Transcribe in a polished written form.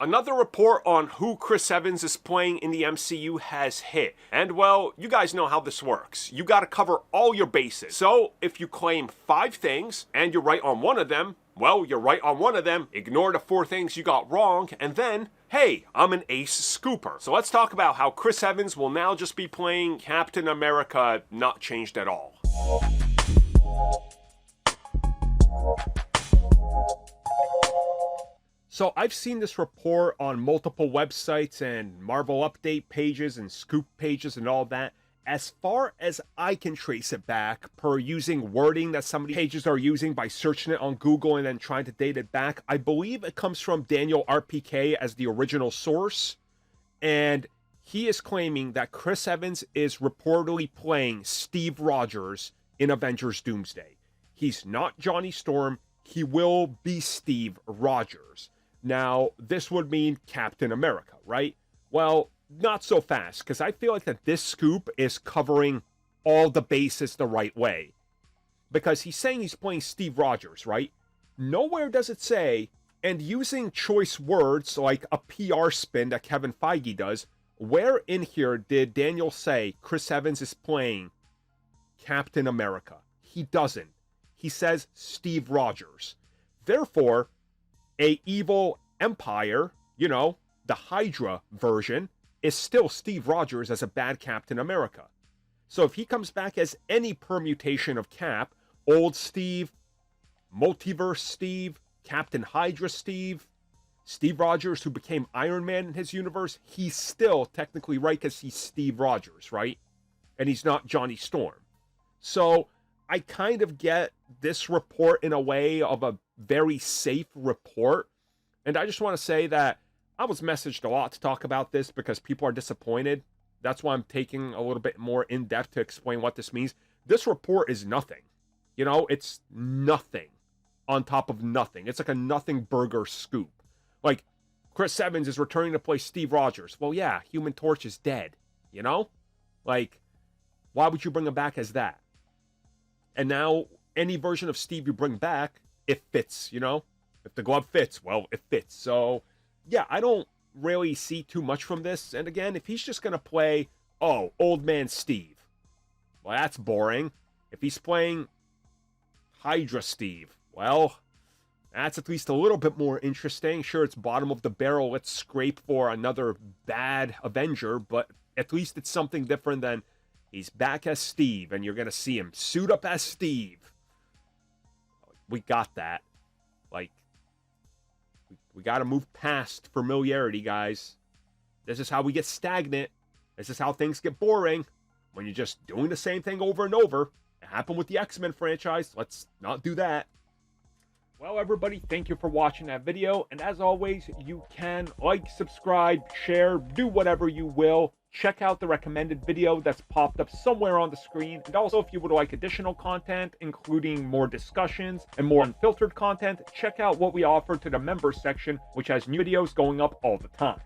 Another report on who Chris Evans is playing in the MCU has hit. And well, you guys know how this works. You gotta cover all your bases. So if you claim 5 things and you're right on one of them, well, you're right on one of them, ignore the 4 things you got wrong, and then, hey, I'm an ace scooper. So let's talk about how Chris Evans will now just be playing Captain America, not changed at all. So I've seen this report on multiple websites and Marvel update pages and scoop pages and all that. As far as I can trace it back, per using wording that some of these pages are using by searching it on Google and then trying to date it back, I believe it comes from Daniel RPK as the original source. And he is claiming that Chris Evans is reportedly playing Steve Rogers in Avengers Doomsday. He's not Johnny Storm. He will be Steve Rogers. Now, this would mean Captain America, right? Well, not so fast, because I feel like that this scoop is covering all the bases the right way. Because he's saying he's playing Steve Rogers, right? Nowhere does it say, and using choice words like a PR spin that Kevin Feige does, where in here did Daniel say Chris Evans is playing Captain America? He doesn't. He says Steve Rogers. Therefore, a evil empire, you know, the Hydra version, is still Steve Rogers as a bad Captain America. So if he comes back as any permutation of Cap, old Steve, Multiverse Steve, Captain Hydra Steve, Steve Rogers who became Iron Man in his universe, he's still technically right because he's Steve Rogers, right? And he's not Johnny Storm. So I kind of get this report in a way of a very safe report. And I just want to say that I was messaged a lot to talk about this because people are disappointed. That's why I'm taking a little bit more in depth to explain what this means. This report is nothing. You know, it's nothing on top of nothing. It's like a nothing burger scoop. Like, Chris Evans is returning to play Steve Rogers. Well, yeah, Human Torch is dead. You know? Like, why would you bring him back as that? And now, any version of Steve you bring back, it fits, you know? If the glove fits, well, it fits. So, yeah, I don't really see too much from this. And again, if he's just going to play, oh, Old Man Steve, well, that's boring. If he's playing Hydra Steve, well, that's at least a little bit more interesting. Sure, it's bottom of the barrel. Let's scrape for another bad Avenger, but at least it's something different than he's back as Steve, and you're going to see him suit up as Steve. We got that. Like, we got to move past familiarity, guys. This is how we get stagnant. This is how things get boring. When you're just doing the same thing over and over. It happened with the X-Men franchise. Let's not do that. Well, everybody, thank you for watching that video. And as always, you can like, subscribe, share, do whatever you will. Check out the recommended video that's popped up somewhere on the screen. And also, if you would like additional content, including more discussions and more unfiltered content, check out what we offer to the members section, which has new videos going up all the time.